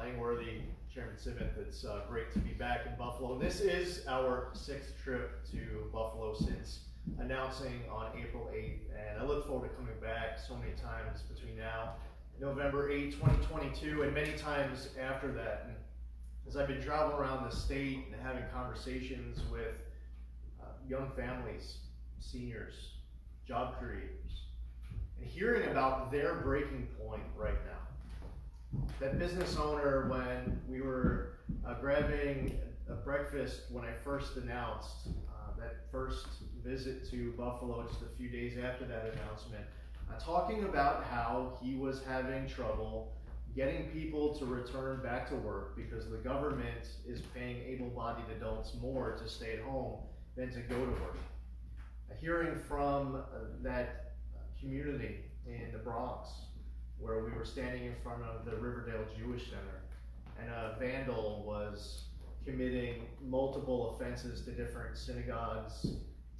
Langworthy, Chairman Simmet. It's great to be back in Buffalo. This is our 6th trip to Buffalo since announcing on April 8th, and I look forward to coming back so many times between now and November 8, 2022, and many times after that. And as I've been traveling around the state and having conversations with young families, seniors, job creators, and hearing about their breaking point right now. That business owner, when we were grabbing a breakfast when I first announced that first visit to Buffalo just a few days after that announcement, talking about how he was having trouble getting people to return back to work because the government is paying able-bodied adults more to stay at home than to go to work. Hearing from that community in the Bronx, where we were standing in front of the Riverdale Jewish Center, and a vandal was committing multiple offenses to different synagogues,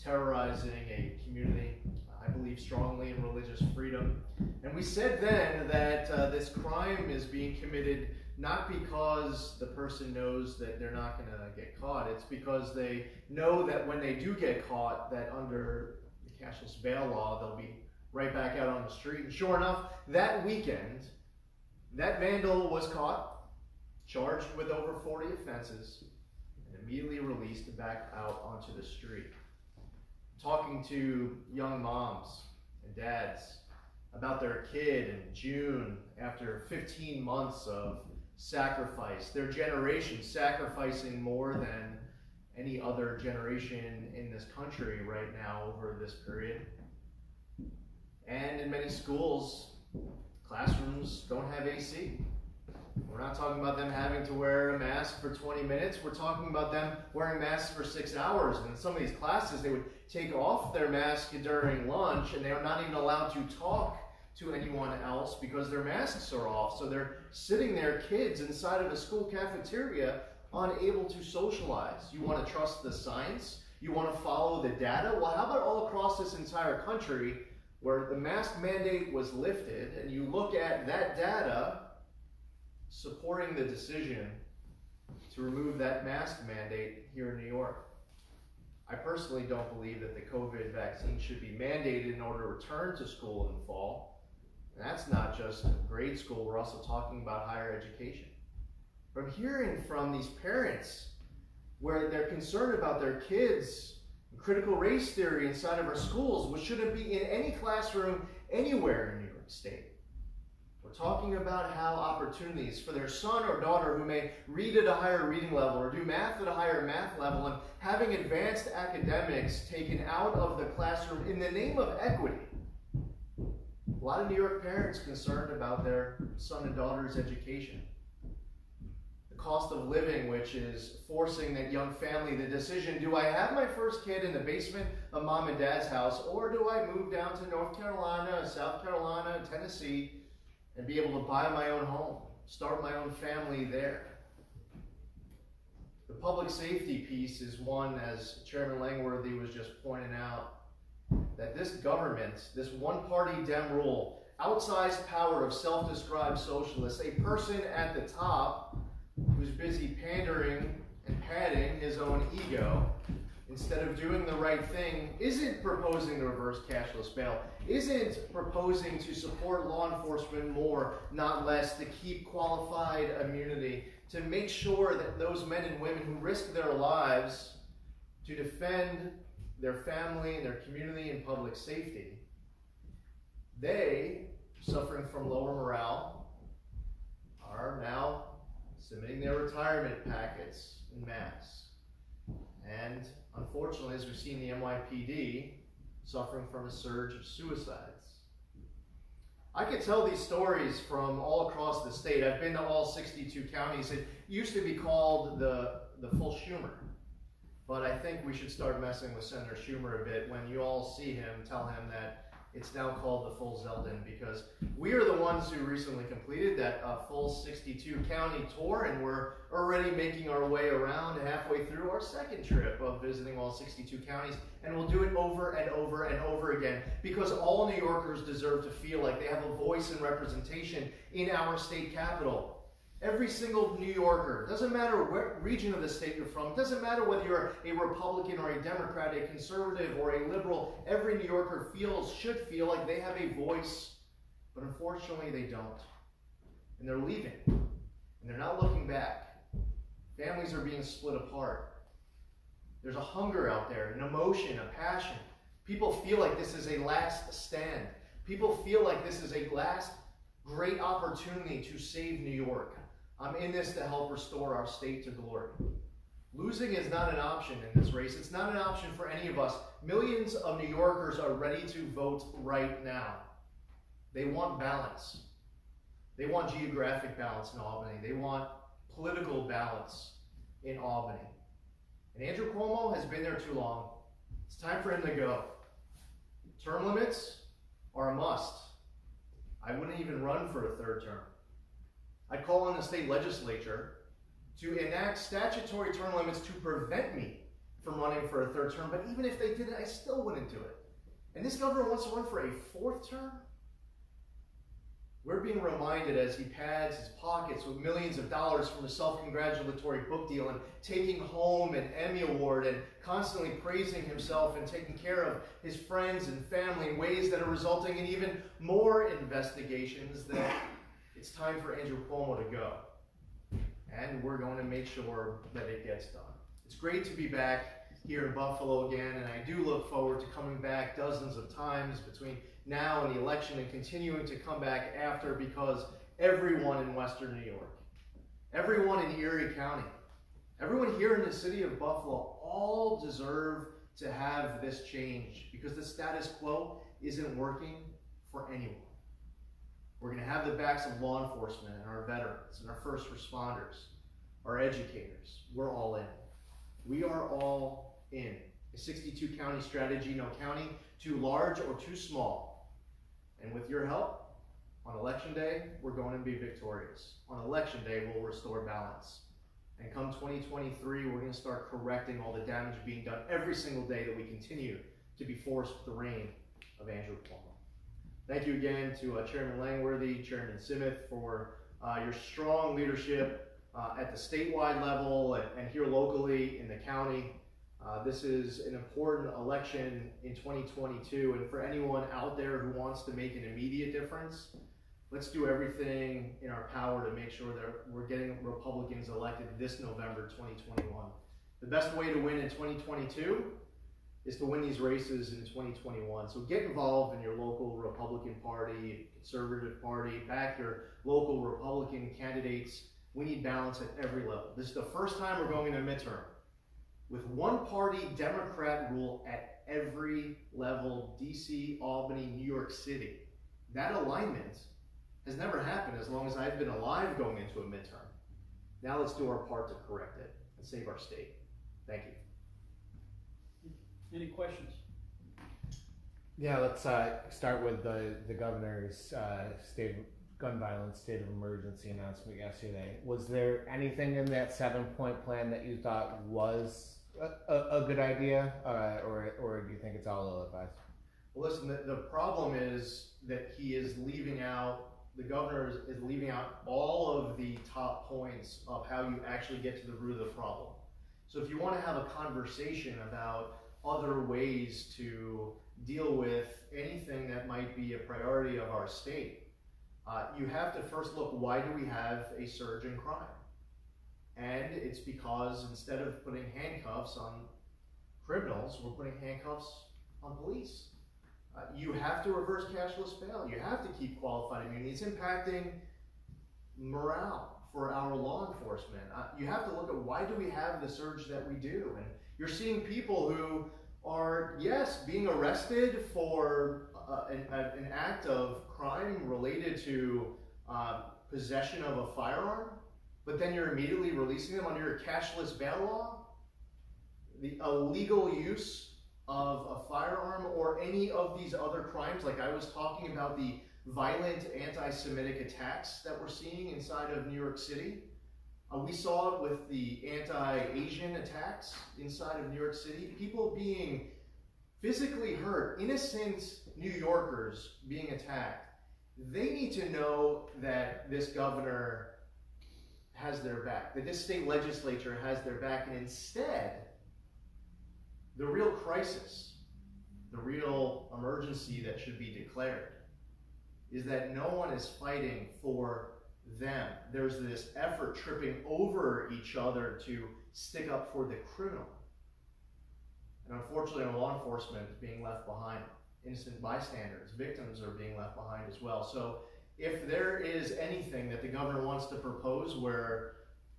terrorizing a community, I believe strongly in religious freedom. And we said then that this crime is being committed not because the person knows that they're not going to get caught, it's because they know that when they do get caught, that under the cashless bail law, they'll be right back out on the street. And sure enough, that weekend, that vandal was caught, charged with over 40 offenses, and immediately released back out onto the street. Talking to young moms and dads about their kid in June after 15 months of sacrifice, their generation sacrificing more than any other generation in this country right now over this period. And in many schools, classrooms don't have AC. We're not talking about them having to wear a mask for 20 minutes. We're talking about them wearing masks for 6 hours. And in some of these classes, they would take off their mask during lunch, and they are not even allowed to talk to anyone else because their masks are off. So they're sitting there, kids, inside of a school cafeteria, unable to socialize. You want to trust the science? You want to follow the data? Well, how about all across this entire country where the mask mandate was lifted, and you look at that data supporting the decision to remove that mask mandate here in New York? I personally don't believe that the COVID vaccine should be mandated in order to return to school in the fall. And that's not just grade school, we're also talking about higher education. But I'm hearing from these parents where they're concerned about their kids, critical race theory inside of our schools, which shouldn't be in any classroom anywhere in New York State. We're talking about how opportunities for their son or daughter who may read at a higher reading level or do math at a higher math level and having advanced academics taken out of the classroom in the name of equity. A lot of New York parents concerned about their son and daughter's education. The cost of living, which is forcing that young family the decision, do I have my first kid in the basement of mom and dad's house, or do I move down to North Carolina, South Carolina, Tennessee, and be able to buy my own home, start my own family there? The public safety piece is one, as Chairman Langworthy was just pointing out, that this government, this one-party Dem rule, outsized power of self-described socialists, a person at the top who's busy pandering and padding his own ego, instead of doing the right thing, isn't proposing to reverse cashless bail, isn't proposing to support law enforcement more, not less, to keep qualified immunity, to make sure that those men and women who risk their lives to defend their family and their community and public safety, they, suffering from lower morale, are now submitting their retirement packets en masse. And unfortunately, as we've seen the NYPD, suffering from a surge of suicides. I could tell these stories from all across the state. I've been to all 62 counties. It used to be called the full Schumer. But I think we should start messing with Senator Schumer a bit. When you all see him, tell him that it's now called the full Zeldin, because we are the ones who recently completed that full 62 county tour, and we're already making our way around halfway through our second trip of visiting all 62 counties, and we'll do it over and over and over again, because all New Yorkers deserve to feel like they have a voice and representation in our state capital. Every single New Yorker, doesn't matter what region of the state you're from, doesn't matter whether you're a Republican or a Democrat, a conservative or a liberal, every New Yorker should feel like they have a voice, but unfortunately they don't. And they're leaving, and they're not looking back. Families are being split apart. There's a hunger out there, an emotion, a passion. People feel like this is a last stand. People feel like this is a last great opportunity to save New York. I'm in this to help restore our state to glory. Losing is not an option in this race. It's not an option for any of us. Millions of New Yorkers are ready to vote right now. They want balance. They want geographic balance in Albany. They want political balance in Albany. And Andrew Cuomo has been there too long. It's time for him to go. Term limits are a must. I wouldn't even run for a third term. I'd call on the state legislature to enact statutory term limits to prevent me from running for a third term, but even if they didn't, I still wouldn't do it. And this governor wants to run for a fourth term? We're being reminded as he pads his pockets with millions of dollars from a self-congratulatory book deal and taking home an Emmy award and constantly praising himself and taking care of his friends and family in ways that are resulting in even more investigations, that it's time for Andrew Cuomo to go. And we're going to make sure that it gets done. It's great to be back here in Buffalo again, and I do look forward to coming back dozens of times between now and the election and continuing to come back after, because everyone in Western New York, everyone in Erie County, everyone here in the city of Buffalo all deserve to have this change, because the status quo isn't working for anyone. We're going to have the backs of law enforcement and our veterans and our first responders, our educators. We're all in. We are all in. A 62 county strategy, no county too large or too small. And with your help, on election day, we're going to be victorious. On election day, we'll restore balance. And come 2023, we're going to start correcting all the damage being done every single day that we continue to be forced with the reign of Andrew Cuomo. Thank you again to Chairman Langworthy, Chairman Simith, for your strong leadership at the statewide level and here locally in the county. This is an important election in 2022, and for anyone out there who wants to make an immediate difference, let's do everything in our power to make sure that we're getting Republicans elected this November 2021. The best way to win in 2022 is to win these races in 2021. So get involved in your local Republican Party, Conservative Party, back your local Republican candidates. We need balance at every level. This is the first time we're going to midterm with one-party Democrat rule at every level: DC, Albany, New York City. That alignment has never happened as long as I've been alive going into a midterm. Now let's do our part to correct it and save our state. Thank you. Any questions? Yeah, let's start with the governor's gun violence state of emergency announcement yesterday. Was there anything in that 7-point plan that you thought was a good idea, or do you think it's all ill-advised? Well, listen, the problem is that the governor is leaving out all of the top points of how you actually get to the root of the problem. So if you want to have a conversation about other ways to deal with anything that might be a priority of our state, you have to first look, why do we have a surge in crime? And it's because instead of putting handcuffs on criminals, we're putting handcuffs on police. You have to reverse cashless bail. You have to keep qualified immunity. It's impacting morale for our law enforcement. You have to look at, why do we have the surge that we do? And you're seeing people who are, yes, being arrested for an act of crime related to possession of a firearm, but then you're immediately releasing them under your cashless bail law. The illegal use of a firearm or any of these other crimes, like I was talking about the violent anti-Semitic attacks that we're seeing inside of New York City. We saw it with the anti-Asian attacks inside of New York City. People being physically hurt, innocent New Yorkers being attacked. They need to know that this governor has their back, that this state legislature has their back, and instead, the real crisis, the real emergency that should be declared is that no one is fighting for them. There's this effort tripping over each other to stick up for the criminal. And unfortunately, law enforcement is being left behind. Innocent bystanders, victims are being left behind as well. So if there is anything that the governor wants to propose where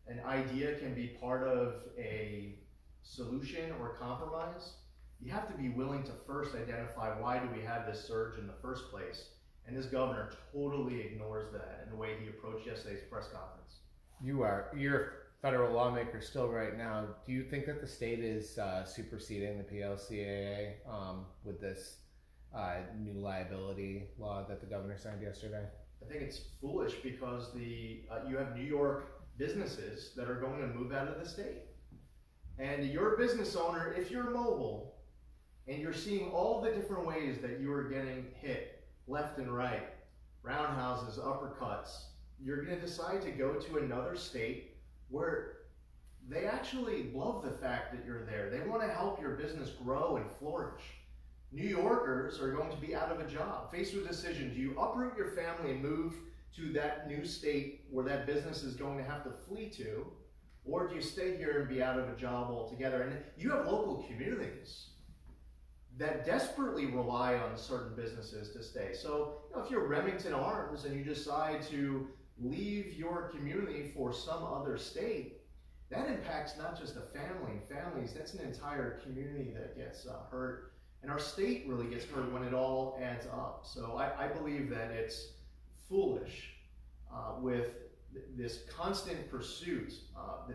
an idea can be part of a solution or compromise, you have to be willing to first identify why do we have this surge in the first place. And this governor totally ignores that in the way he approached yesterday's press conference. You're a federal lawmaker still right now. Do you think that the state is superseding the PLCAA with this new liability law that the governor signed yesterday? I think it's foolish because you have New York businesses that are going to move out of the state. And you're a business owner, if you're mobile, and you're seeing all the different ways that you are getting hit, left and right, roundhouses, uppercuts, you're going to decide to go to another state where they actually love the fact that you're there. They want to help your business grow and flourish. New Yorkers are going to be out of a job, faced with a decision. Do you uproot your family and move to that new state where that business is going to have to flee to, or do you stay here and be out of a job altogether? And you have local communities that desperately rely on certain businesses to stay. So, if you're Remington Arms and you decide to leave your community for some other state, that impacts not just a family and families, that's an entire community that gets hurt. And our state really gets hurt when it all adds up. So I believe that it's foolish with this constant pursuit,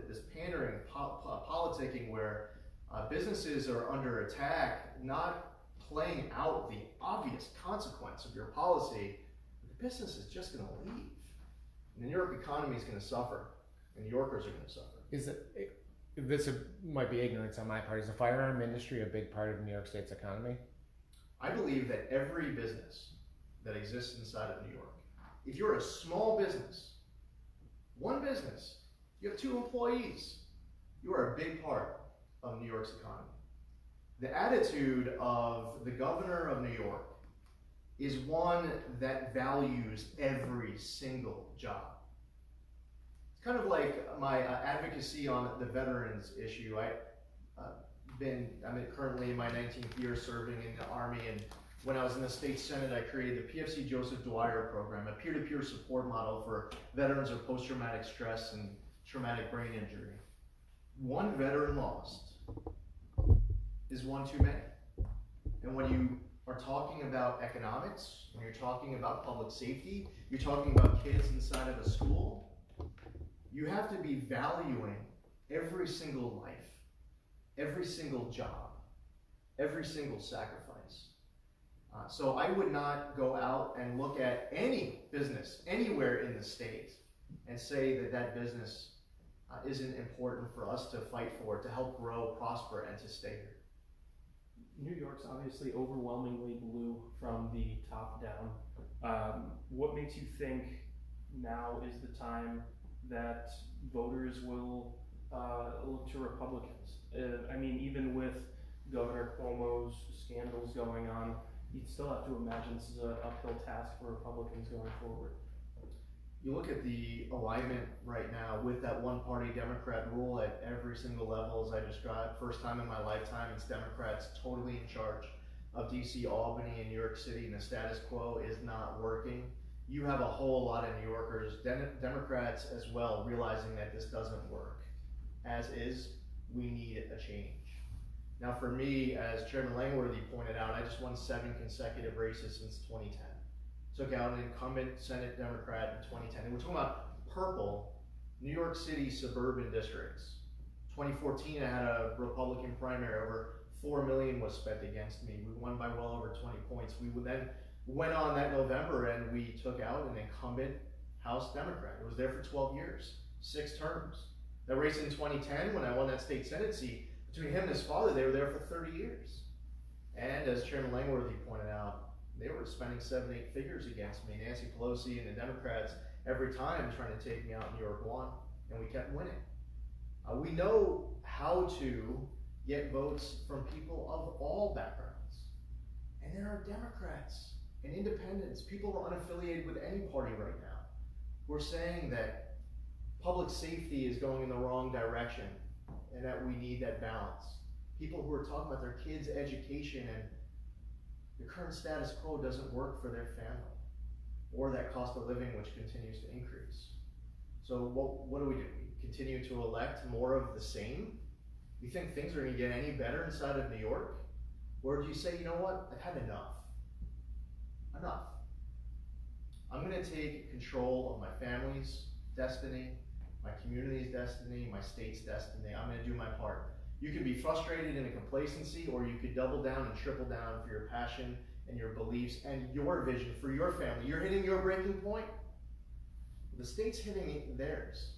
this pandering, politicking where businesses are under attack, not playing out the obvious consequence of your policy. The business is just going to leave. And the New York economy is going to suffer, and New Yorkers are going to suffer. This might be ignorance on my part. Is the firearm industry a big part of New York State's economy? I believe that every business that exists inside of New York, if you're a small business, one business, you have 2 employees, you are a big part of New York's economy. The attitude of the governor of New York is one that values every single job. It's kind of like my advocacy on the veterans issue. I'm currently in my 19th year serving in the Army, and when I was in the state Senate, I created the PFC Joseph Dwyer program, a peer-to-peer support model for veterans of post-traumatic stress and traumatic brain injury. One veteran lost is one too many. And when you are talking about economics, when you're talking about public safety, you're talking about kids inside of a school, you have to be valuing every single life, every single job, every single sacrifice. So I would not go out and look at any business anywhere in the state and say that that business isn't important for us to fight for, to help grow, prosper, and to stay here. New York's obviously overwhelmingly blue from the top down. What makes you think now is the time that voters will look to Republicans? I mean, even with Governor Cuomo's scandals going on, you'd still have to imagine this is an uphill task for Republicans going forward. You look at the alignment right now with that one-party Democrat rule at every single level, as I described. First time in my lifetime, it's Democrats totally in charge of DC, Albany, and New York City, and the status quo is not working. You have a whole lot of New Yorkers, Democrats as well, realizing that this doesn't work. As is, we need a change. Now for me, as Chairman Langworthy pointed out, I just won 7 consecutive races since 2010. Took out an incumbent Senate Democrat in 2010. And we're talking about purple New York City suburban districts. 2014, I had a Republican primary. Over $4 million was spent against me. We won by well over 20 points. We then went on that November and we took out an incumbent House Democrat. It was there for 12 years, 6 terms. That race in 2010, when I won that state Senate seat, between him and his father, they were there for 30 years. And as Chairman Langworthy pointed out, they were spending 7-8 figures against me, Nancy Pelosi and the Democrats, every time trying to take me out in New York 1. and we kept winning. We know how to get votes from people of all backgrounds. And there are Democrats and independents, people who are unaffiliated with any party right now, who are saying that public safety is going in the wrong direction and that we need that balance. People who are talking about their kids' education and the current status quo doesn't work for their family, or that cost of living which continues to increase. So what do? We continue to elect more of the same? You think things are going to get any better inside of New York? Or do you say, you know what, I've had enough. Enough. I'm going to take control of my family's destiny, my community's destiny, my state's destiny. I'm going to do my part. You could be frustrated in a complacency, or you could double down and triple down for your passion and your beliefs and your vision for your family. You're hitting your breaking point. The state's hitting theirs.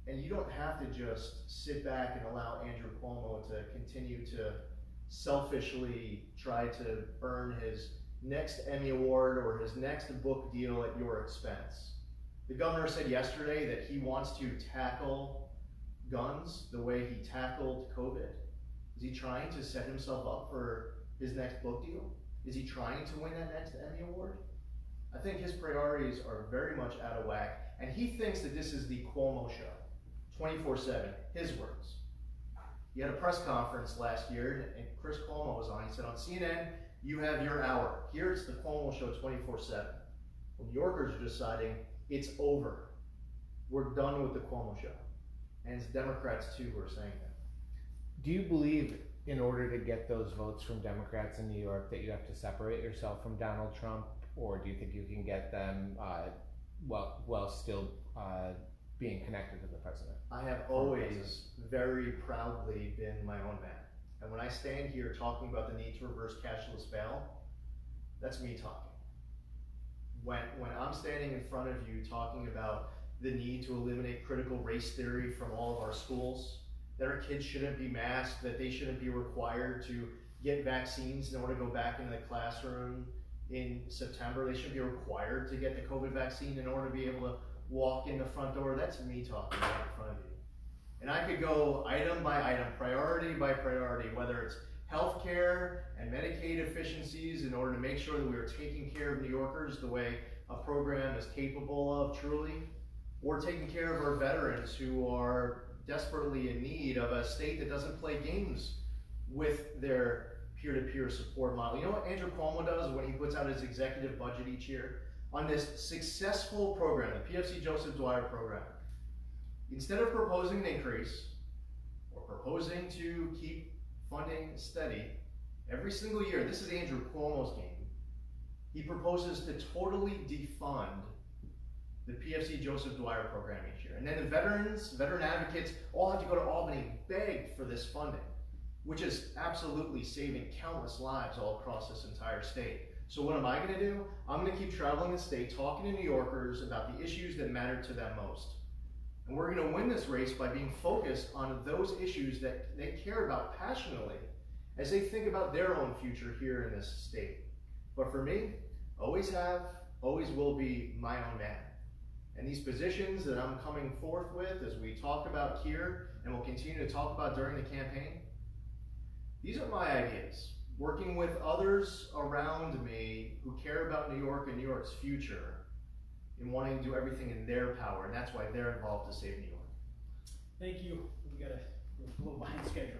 And you don't have to just sit back and allow Andrew Cuomo to continue to selfishly try to earn his next Emmy Award or his next book deal at your expense. The governor said yesterday that he wants to tackle guns the way he tackled COVID. Is he trying to set himself up for his next book deal? Is he trying to win that next Emmy Award? I think his priorities are very much out of whack, and he thinks that this is the Cuomo show, 24/7, his words. He had a press conference last year, and Chris Cuomo was on. He said, on CNN, you have your hour. Here it's the Cuomo show 24/7. Well, New Yorkers are deciding it's over. We're done with the Cuomo show. And it's Democrats, too, who are saying that. Do you believe in order to get those votes from Democrats in New York that you have to separate yourself from Donald Trump, or do you think you can get them while still being connected to the president? I have always very proudly been my own man. And when I stand here talking about the need to reverse cashless bail, that's me talking. When I'm standing in front of you talking about the need to eliminate critical race theory from all of our schools, that our kids shouldn't be masked, that they shouldn't be required to get vaccines in order to go back into the classroom in September, they should be required to get the COVID vaccine in order to be able to walk in the front door, that's me talking right in front of you. And I could go item by item, priority by priority, whether it's healthcare and Medicaid efficiencies in order to make sure that we are taking care of New Yorkers the way a program is capable of truly, or taking care of our veterans who are desperately in need of a state that doesn't play games with their peer-to-peer support model. You know what Andrew Cuomo does when he puts out his executive budget each year? On this successful program, the PFC Joseph Dwyer program, instead of proposing an increase or proposing to keep funding steady, every single year, this is Andrew Cuomo's game, he proposes to totally defund the PFC Joseph Dwyer program each year. And then the veteran advocates all have to go to Albany and beg for this funding, which is absolutely saving countless lives all across this entire state. So what am I going to do? I'm going to keep traveling the state, talking to New Yorkers about the issues that matter to them most. And we're going to win this race by being focused on those issues that they care about passionately as they think about their own future here in this state. But for me, always have, always will be my own man. And these positions that I'm coming forth with as we talk about here and will continue to talk about during the campaign, these are my ideas. Working with others around me who care about New York and New York's future in wanting to do everything in their power, and that's why they're involved to save New York. Thank you. We're a little behind schedule.